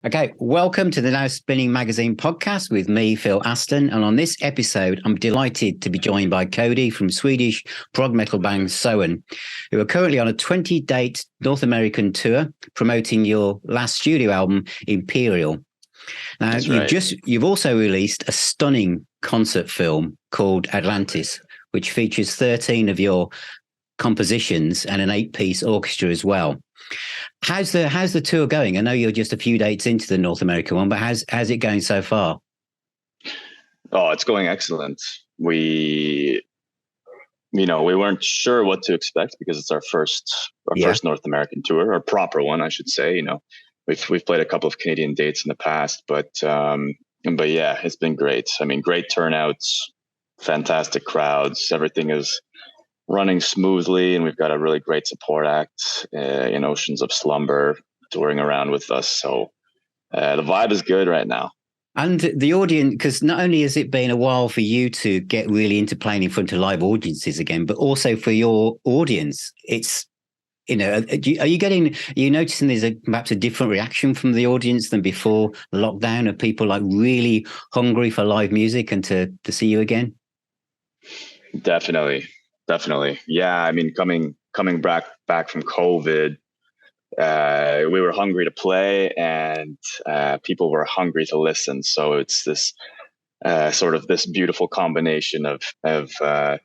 Okay, welcome to the Now Spinning Magazine podcast with me, Phil Aston. And on this episode, I'm delighted to be joined by Cody from Swedish prog metal band Soen, who are currently on a 20-date North American tour promoting your last studio album, Imperial. Now, you've also released a stunning concert film called Atlantis, which features 13 of your compositions and an 8-piece orchestra as well. How's the tour going? I know you're just a few dates into the North American one, but how's it going so far? Oh, it's going excellent. We weren't sure what to expect because it's our first North American tour, or proper one, I should say. You know, we've played a couple of Canadian dates in the past, but yeah, it's been great. I mean, great turnouts, fantastic crowds. Everything is running smoothly, and we've got a really great support act in Oceans of Slumber touring around with us. So the vibe is good right now. And the audience, because not only has it been a while for you to get really into playing in front of live audiences again, but also for your audience, it's, are you noticing there's perhaps a different reaction from the audience than before lockdown? Are people like really hungry for live music and to see you again? Definitely. Yeah. I mean, coming back from COVID, we were hungry to play, and people were hungry to listen. So it's this sort of this beautiful combination of I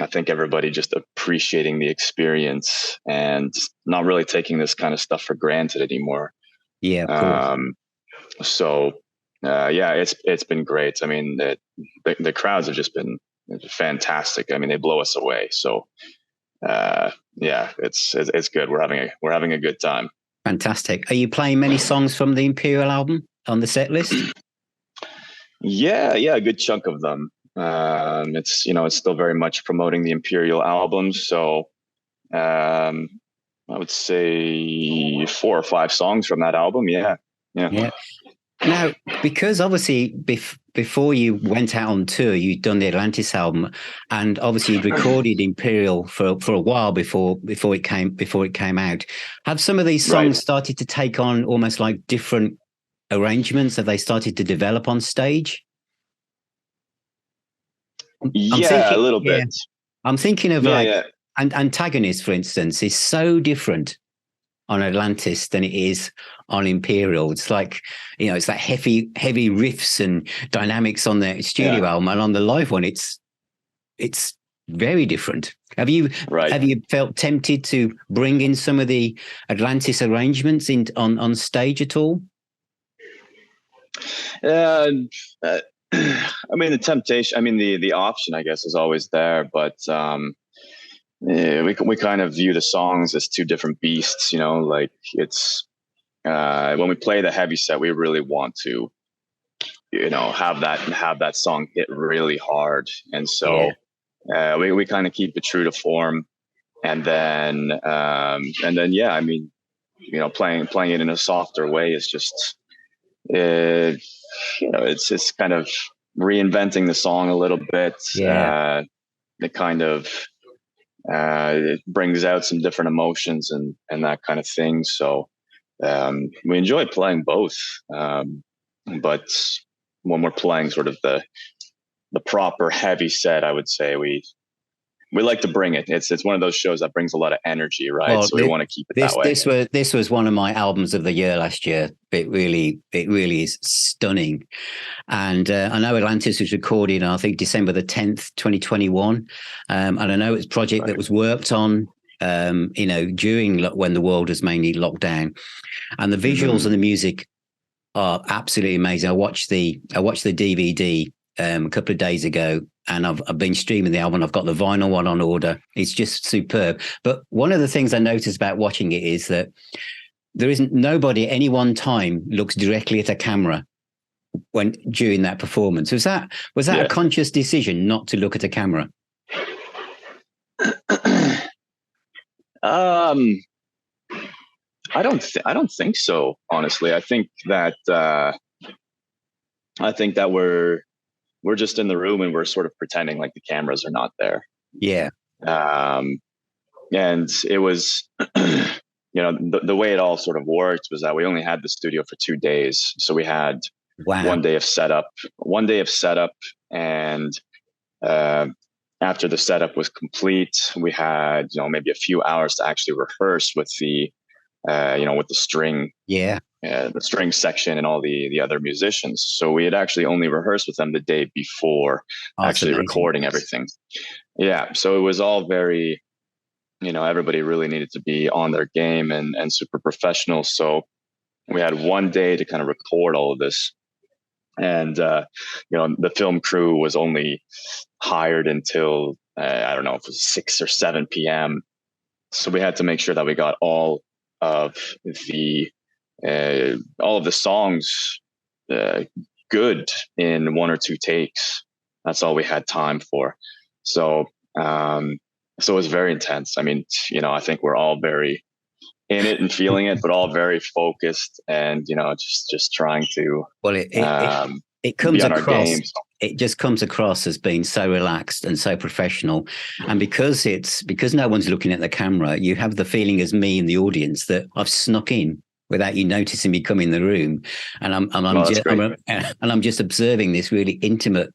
think everybody just appreciating the experience and not really taking this kind of stuff for granted anymore. Yeah. Of course. So yeah, it's been great. I mean, the crowds have just been fantastic. I mean, they blow us away. So yeah, it's good. We're having a good time. Fantastic. Are you playing many songs from the Imperial album on the set list? Yeah, a good chunk of them. It's still very much promoting the Imperial album. So I would say 4 or 5 songs from that album. Yeah. Now, because obviously before you went out on tour, you'd done the Atlantis album, and obviously you'd recorded Imperial for a while before it came out. Have some of these songs started to take on almost like different arrangements? Have they started to develop on stage? A little bit. I'm thinking of Antagonist, for instance, is so different on Atlantis than it is on Imperial. It's like, it's that heavy riffs and dynamics on the studio album, and on the live one, it's very different. Have you felt tempted to bring in some of the Atlantis arrangements on stage at all? I mean, the temptation. I mean, the option, I guess, is always there, but we kind of view the songs as 2 different beasts. Like it's when we play the heavy set, we really want to, have that song hit really hard, and so we kind of keep it true to form, and then yeah, I mean, playing it in a softer way is just it's kind of reinventing the song a little bit. It kind of it brings out some different emotions and that kind of thing. So we enjoy playing both, but when we're playing sort of the proper heavy set, I would say we like to bring it. It's one of those shows that brings a lot of energy, right? Well, so we want to keep it that way. This was one of my albums of the year last year. It really is stunning. And I know Atlantis was recorded, I think, December the 10th, 2021. And I know it's a project that was worked on, during when the world was mainly locked down. And the visuals and the music are absolutely amazing. I watched the DVD a couple of days ago, and I've been streaming the album. I've got the vinyl one on order. It's just superb. But one of the things I noticed about watching it is that there isn't nobody at any one time looks directly at a camera during that performance. Was that a conscious decision not to look at a camera? I don't think so, honestly. I think that we're just in the room and we're sort of pretending like the cameras are not there. Yeah. And it was the way it all sort of worked was that we only had the studio for 2 days. So we had one day of setup, and after the setup was complete, we had, maybe a few hours to actually rehearse with the, with the string, the string section and all the other musicians. So we had actually only rehearsed with them the day before actually recording everything. Yeah. So it was all very, everybody really needed to be on their game and super professional. So we had one day to kind of record all of this. And, the film crew was only hired until, I don't know if it was 6 or 7 p.m. So we had to make sure that we got all of the songs good in 1 or 2 takes. That's all we had time for. So it was very intense. I mean, I think we're all very in it and feeling it, but all very focused and, just trying to, it comes across. It just comes across as being so relaxed and so professional. And because no one's looking at the camera, you have the feeling as me in the audience that I've snuck in without you noticing me come in the room. And I'm just observing this really intimate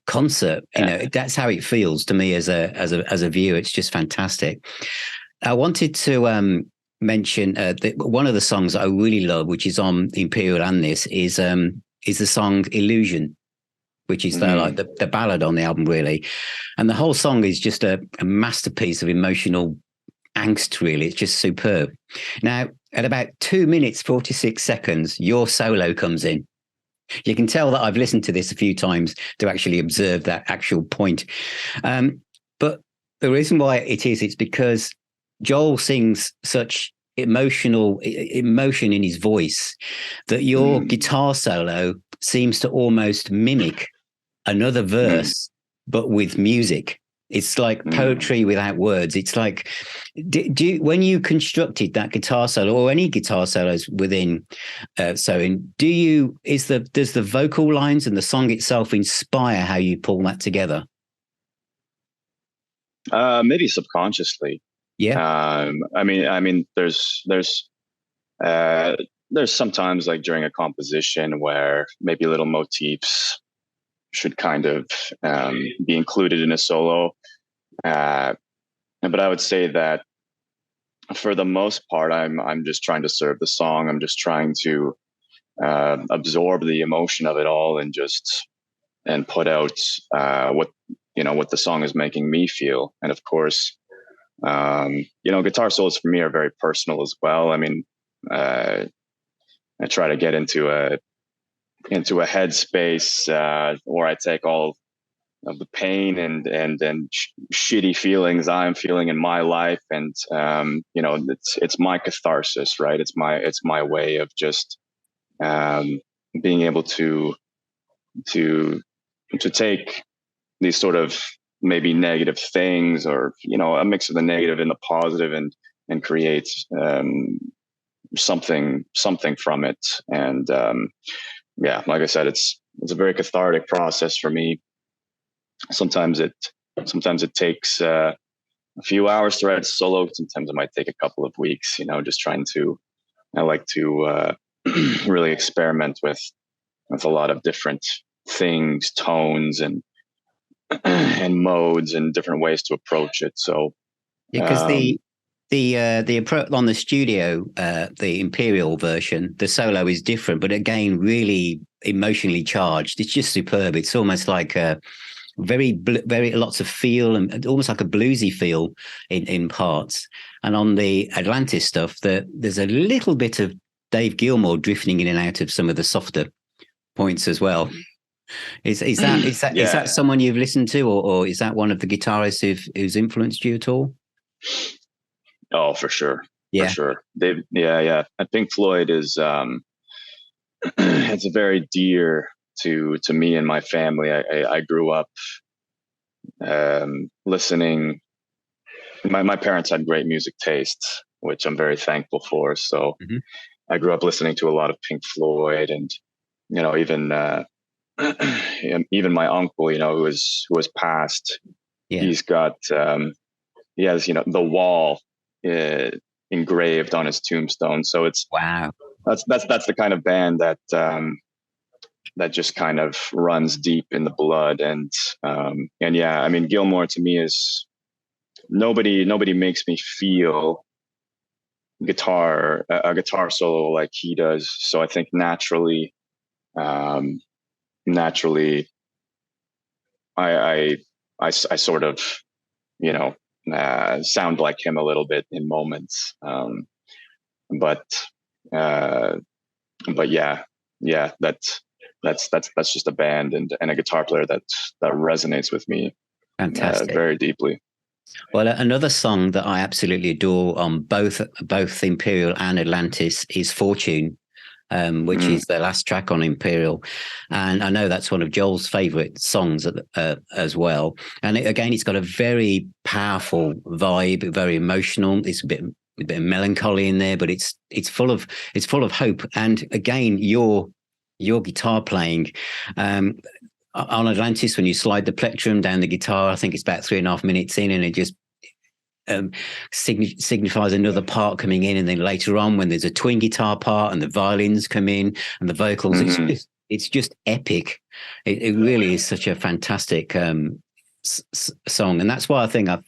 concert. That's how it feels to me as a viewer. It's just fantastic. I wanted to mention one of the songs that I really love, which is on the Imperial and this is the song Illusion, which is the ballad on the album, really. And the whole song is just a masterpiece of emotional angst, really. It's just superb. Now, at about 2 minutes, 46 seconds, your solo comes in. You can tell that I've listened to this a few times to actually observe that actual point. But the reason why it's because Joel sings such emotion in his voice that your guitar solo seems to almost mimic another verse, but with music. It's like poetry without words. It's like, when you constructed that guitar solo or any guitar solos within Soen, does the vocal lines and the song itself inspire how you pull that together? Maybe subconsciously. Yeah. I mean, there's sometimes like during a composition where maybe little motifs should kind of be included in a solo. But I would say that for the most part, I'm just trying to serve the song. I'm just trying to absorb the emotion of it all and put out what the song is making me feel. And of course, guitar solos for me are very personal as well. I mean, I try to get into a headspace where I take all of the pain and shitty feelings I'm feeling in my life, and it's my catharsis, right? It's my way of just being able to take these sort of maybe negative things, or a mix of the negative and the positive, and create something from it. And like I said, it's a very cathartic process for me. Sometimes it takes a few hours to write a solo. Sometimes it might take a couple of weeks. Just trying to. I like to really experiment with a lot of different things, tones, and modes, and different ways to approach it. So because the approach on the studio, the Imperial version, the solo is different, but again, really emotionally charged. It's just superb. It's almost like very lots of feel, and almost like a bluesy feel in parts. And on the Atlantis stuff, there's a little bit of Dave Gilmour drifting in and out of some of the softer points as well. Is that someone you've listened to, or is that one of the guitarists who's influenced you at all? Oh, for sure. Yeah. For sure. And Pink Floyd is it's very dear to me and my family. I grew up listening. My parents had great music tastes, which I'm very thankful for. So I grew up listening to a lot of Pink Floyd, and even my uncle, who has passed. He's got he has The Wall engraved on his tombstone. So it's Wow. That's the kind of band that that just kind of runs deep in the blood. And yeah, I mean, Gilmour to me is nobody makes me feel a guitar solo like he does. So I think naturally, I sort of, you know, sound like him a little bit in moments. But yeah, that's just a band and a guitar player that resonates with me very deeply. Well, another song that I absolutely adore on both Imperial and Atlantis is Fortune, which is the last track on Imperial. And I know that's one of Joel's favorite songs as well. And it's got a very powerful vibe, very emotional. It's a bit of melancholy in there, but it's full of hope. And again, your guitar playing, on Atlantis, when you slide the plectrum down the guitar, I think it's about 3.5 minutes in, and it just signifies another part coming in. And then later on, when there's a twin guitar part and the violins come in and the vocals, it's just epic. It really is such a fantastic song. And that's why I think I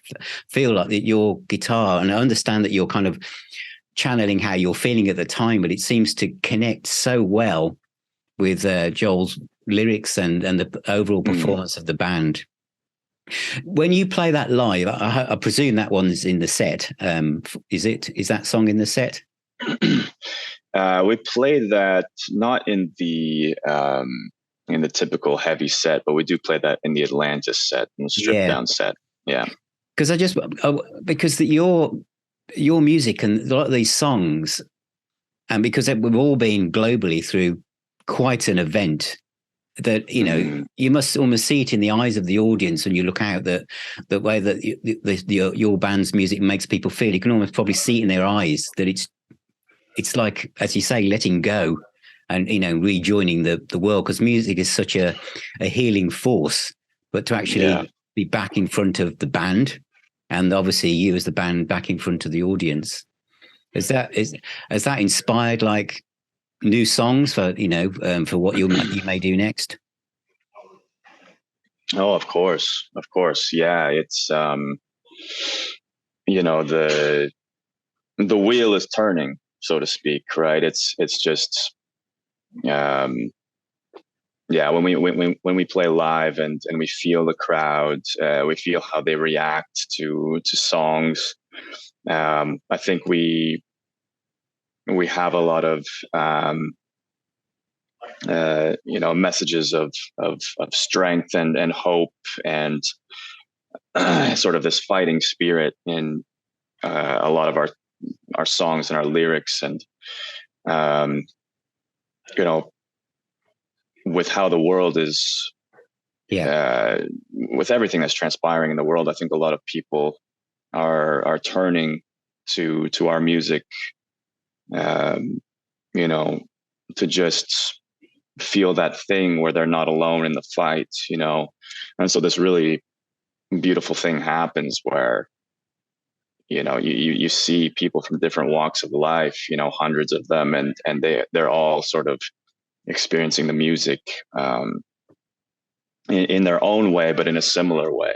feel like that your guitar, and I understand that you're kind of channeling how you're feeling at the time, but it seems to connect so well with Joel's lyrics and the overall performance of the band. When you play that live, I presume that one's in the set. Is that song in the set? We played that not in the typical heavy set, but we do play that in the Atlantis set, in the stripped down set. Yeah, because your music and a lot of these songs, and because we've all been globally through quite an event, that you must almost see it in the eyes of the audience when you look out, that the way that your band's music makes people feel. You can almost probably see it in their eyes that it's like, as you say, letting go and rejoining the world, because music is such a healing force. But to actually be back in front of the band, and obviously you as the band back in front of the audience, has that inspired like new songs for what you may do next? Oh, of course. Yeah, it's the wheel is turning, so to speak, right? It's just when we play live and we feel the crowd, we feel how they react to songs. I think we have a lot of messages of strength and hope and sort of this fighting spirit in a lot of our songs and our lyrics. And with how the world is, with everything that's transpiring in the world, I think a lot of people are turning to our music, to just feel that thing where they're not alone in the fight, and so this really beautiful thing happens where you see people from different walks of life, hundreds of them, and they're all sort of experiencing the music in their own way, but in a similar way.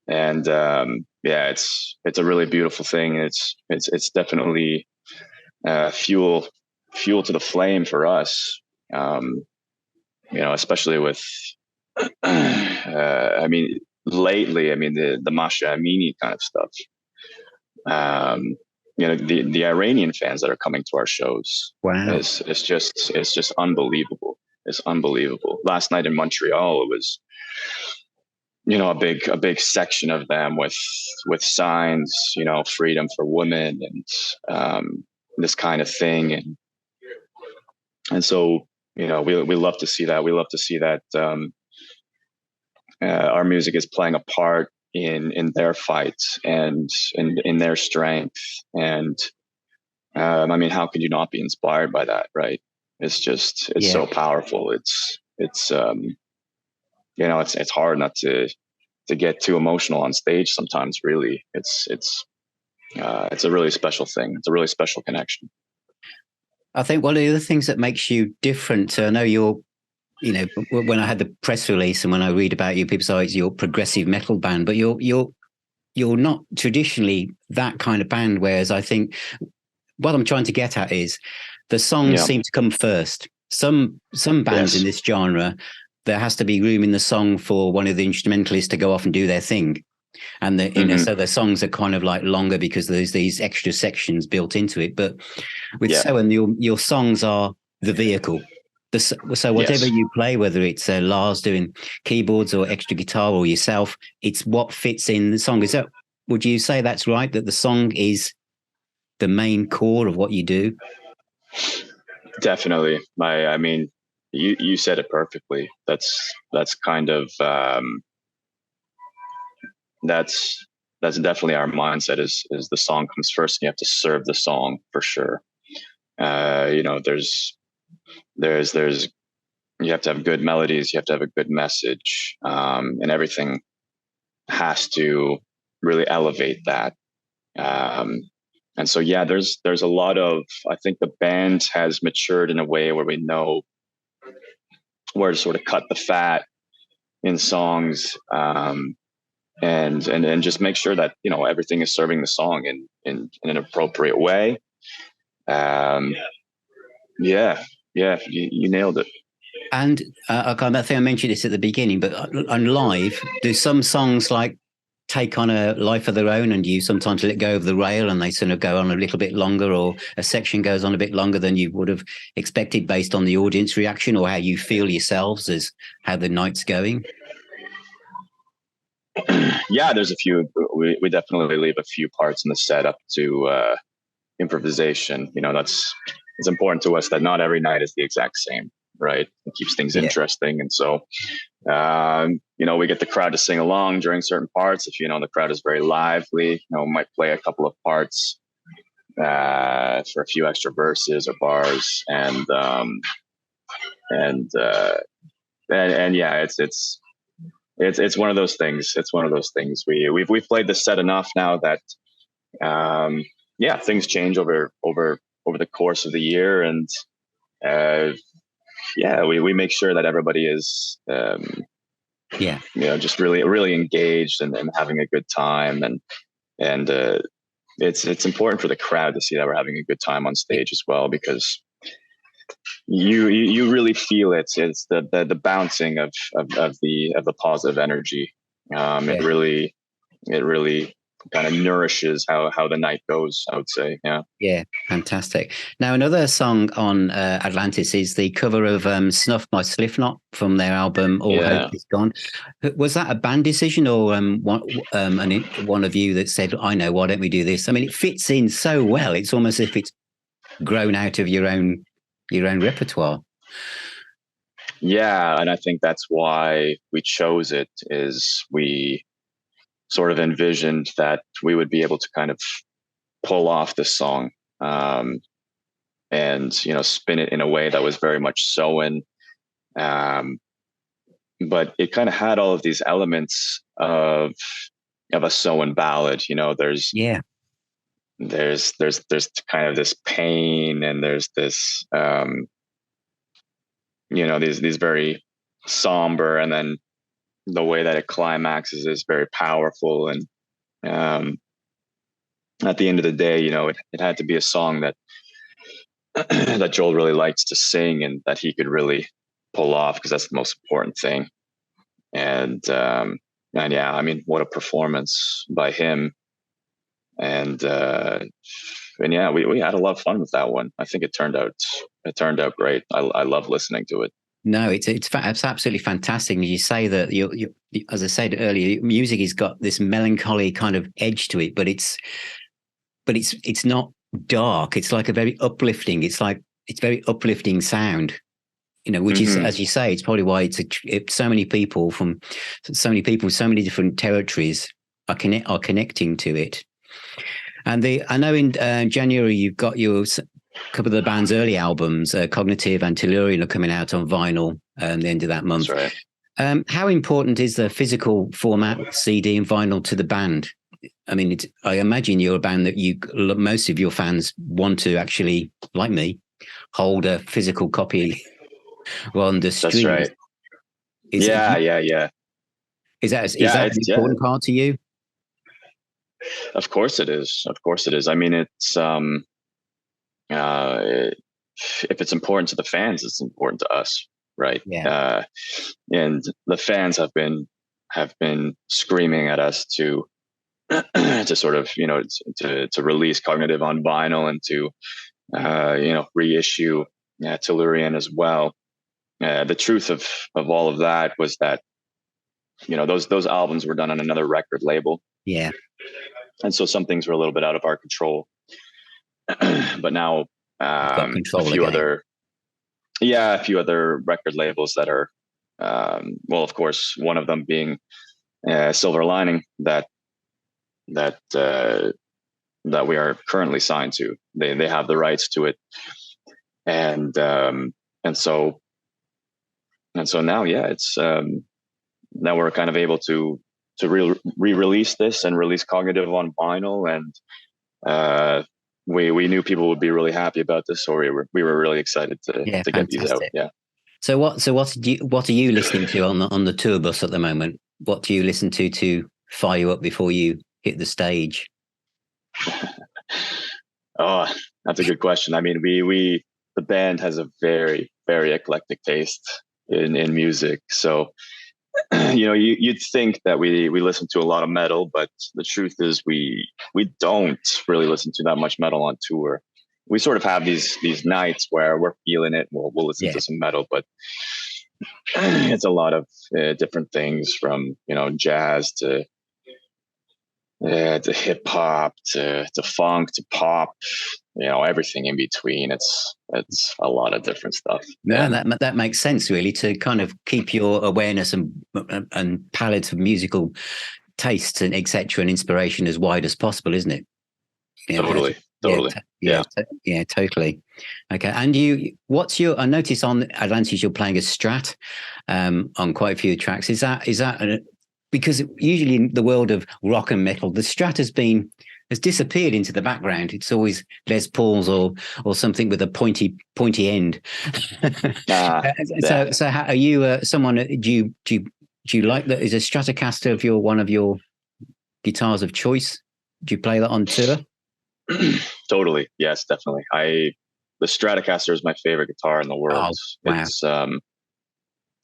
And it's a really beautiful thing. It's definitely fuel to the flame for us, especially with lately, the Masha Amini kind of stuff. The Iranian fans that are coming to our shows. Wow. It's just unbelievable. It's unbelievable. Last night in Montreal, it was, a big section of them with signs, freedom for women and this kind of thing. And so, we love to see that. We love to see that our music is playing a part in their fights and in their strength. And how could you not be inspired by that, right? It's so powerful. It's hard not to get too emotional on stage sometimes, really. It's it's a really special thing. It's a really special connection. I think one of the other things that makes you different, I know you're, you know, when I had the press release and when I read about you, people say it's your progressive metal band, but you're not traditionally that kind of band. Whereas I think what I'm trying to get at is the songs seem to come first. Some bands in this genre, there has to be room in the song for one of the instrumentalists to go off and do their thing. And you know, so the songs are kind of like longer because there's these extra sections built into it. But with Soen, your songs are the vehicle. So whatever you play, whether it's Lars doing keyboards or extra guitar or yourself, it's what fits in the song. Would you say that's right? That the song is the main core of what you do? Definitely. I mean, you said it perfectly. That's kind of that's definitely our mindset. Is the song comes first, and you have to serve the song for sure. You know, there's you have to have good melodies, you have to have a good message, and everything has to really elevate that. And so, there's a lot of, I think the band has matured in a way where we know where to sort of cut the fat in songs, and just make sure that, you know, everything is serving the song in an appropriate way. You nailed it. And I think I mentioned this at the beginning, but on live, do some songs like take on a life of their own, and you sometimes let go of the rail and they sort of go on a little bit longer, or a section goes on a bit longer than you would have expected based on the audience reaction or how you feel yourselves as how the night's going? Yeah, there's a few. We definitely leave a few parts in the set up to improvisation. You know, it's important to us that not every night is the exact same, right? It keeps things interesting. And so, you know, we get the crowd to sing along during certain parts. If, you know, the crowd is very lively, you know, we might play a couple of parts for a few extra verses or bars. And yeah, it's one of those things. It's one of those things. We've played the set enough now that, things change over the course of the year. And, we make sure that everybody is, you know, just really, really engaged and having a good time. And it's important for the crowd to see that we're having a good time on stage as well, because you really feel it. It's the bouncing of the positive energy. It really kind of nourishes how the night goes, I would say. Yeah, fantastic. Now, another song on Atlantis is the cover of Snuff by Slipknot from their album All Hope Is Gone. Was that a band decision, or one of you that said, I know, why don't we do this? I mean, it fits in so well. It's almost as if it's grown out of your own repertoire. Yeah, and I think that's why we chose it. Is we sort of envisioned that we would be able to kind of pull off this song, and, you know, spin it in a way that was very much Soen, but it kind of had all of these elements of a Soen ballad. You know, there's kind of this pain, and there's this, you know, these very somber, and then the way that it climaxes is very powerful. And at the end of the day, you know, it had to be a song that that Joel really likes to sing and that he could really pull off, because that's the most important thing. And yeah, I mean, what a performance by him. And yeah, we had a lot of fun with that one. I think it turned out great. I love listening to it. No, it's absolutely fantastic. And you say that you, as I said earlier, music has got this melancholy kind of edge to it, but it's not dark. It's like a very uplifting. It's very uplifting sound, you know, which is, as you say, it's probably why so many people from so many different territories are connecting to it. And I know in January you've got your couple of the band's early albums, Cognitive and Tellurian, are coming out on vinyl at the end of that month. That's right. How important is the physical format, CD and vinyl, to the band? I mean, I imagine you're a band that most of your fans want to actually, like me, hold a physical copy on the stream. That's right. Yeah. Is that an important part to you? Of course it is. Of course it is. I mean, it's if it's important to the fans, it's important to us, right? Yeah. And the fans have been screaming at us to sort of, to release Cognitive on vinyl and to reissue Tellurian as well. The truth of all of that was that those albums were done on another record label. Yeah. And so some things were a little bit out of our control. But now a few other record labels that are of course, one of them being Silver Lining that we are currently signed to. They have the rights to it. And so now, it's now we're kind of able to re-release this and release Cognitive on vinyl, and we knew people would be really happy about this, so we were really excited to get these out. Yeah. So what are you listening to on the tour bus at the moment? What do you listen to fire you up before you hit the stage? Oh, that's a good question. I mean, the band has a very, very eclectic taste in music. So, you'd think that we listen to a lot of metal, but the truth is we don't really listen to that much metal on tour. We sort of have these nights where we're feeling it. We'll listen to some metal, but it's a lot of different things, from jazz to hip hop to funk to pop, everything in between. It's a lot of different stuff. Yeah, that makes sense, really, to kind of keep your awareness and palette of musical tastes and etc. and inspiration as wide as possible, isn't it? Totally. Yeah, totally. Okay, and I notice on Atlantis you're playing a Strat on quite a few tracks. Is that because usually in the world of rock and metal, the Strat has disappeared into the background. It's always Les Pauls or something with a pointy end. So how, are you someone? Do you like that? Is a Stratocaster one of your guitars of choice? Do you play that on tour? Totally. Yes, definitely. The Stratocaster is my favorite guitar in the world. Oh, wow. It's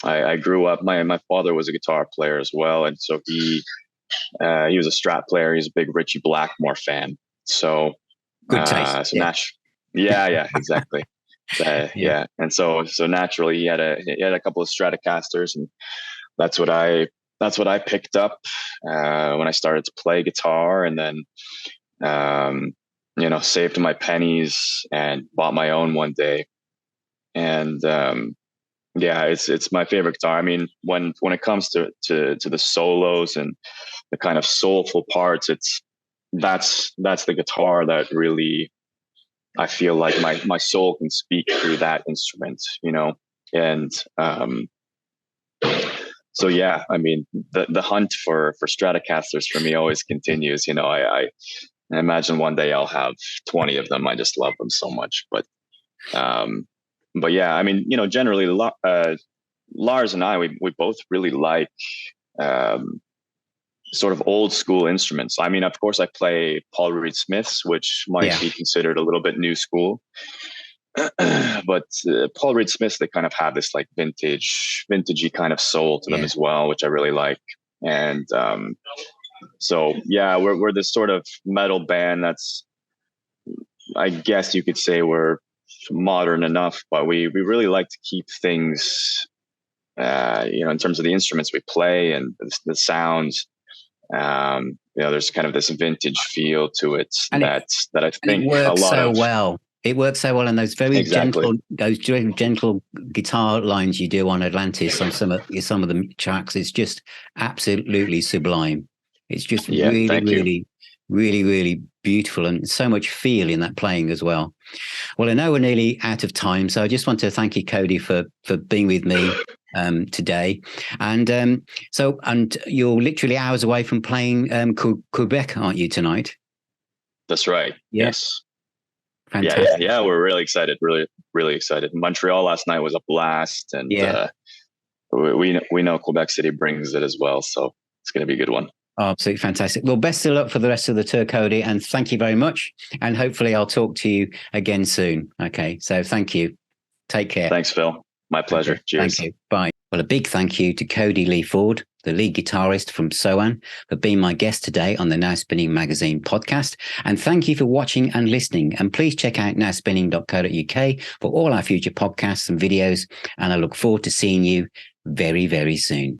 I grew up. My father was a guitar player as well, and so he was a Strat player. He's a big Ritchie Blackmore fan. So good taste. Yeah, exactly. Yeah, and so naturally he had a couple of Stratocasters, and that's what I picked up when I started to play guitar, and then saved my pennies and bought my own one day, and it's my favorite guitar. I mean, when it comes to the solos and the kind of soulful parts, that's the guitar that really, I feel like my soul can speak through that instrument, and so yeah, I mean, the hunt for Stratocasters for me always continues. I imagine one day I'll have 20 of them. I just love them so much, but yeah, I mean, generally, Lars and I, we both really like sort of old school instruments. I mean, of course, I play Paul Reed Smiths, which might be considered a little bit new school. But Paul Reed Smiths, they kind of have this like vintagey kind of soul to them as well, which I really like. And so, yeah, we're this sort of metal band that's, I guess you could say we're modern enough, but we really like to keep things, in terms of the instruments we play and the sounds. There's kind of this vintage feel to it, and that I think it works so well. It works so well, and those very gentle guitar lines you do on Atlantis on some of the tracks, it's just absolutely sublime. It's just really beautiful, and so much feel in that playing as well. Well, I know we're nearly out of time, so I just want to thank you, Cody, for being with me today. And and you're literally hours away from playing Quebec, aren't you, tonight? That's right. Yeah. Yes. Fantastic. Yeah. We're really excited. Really excited. Montreal last night was a blast, and we know Quebec City brings it as well. So it's going to be a good one. Oh, absolutely fantastic. Well, best of luck for the rest of the tour, Cody, and thank you very much. And hopefully I'll talk to you again soon. Okay, so thank you. Take care. Thanks, Phil. My pleasure. Okay. Cheers. Thank you. Bye. Well, a big thank you to Cody Lee Ford, the lead guitarist from Soen, for being my guest today on the Now Spinning Magazine podcast. And thank you for watching and listening. And please check out nowspinning.co.uk for all our future podcasts and videos. And I look forward to seeing you very, very soon.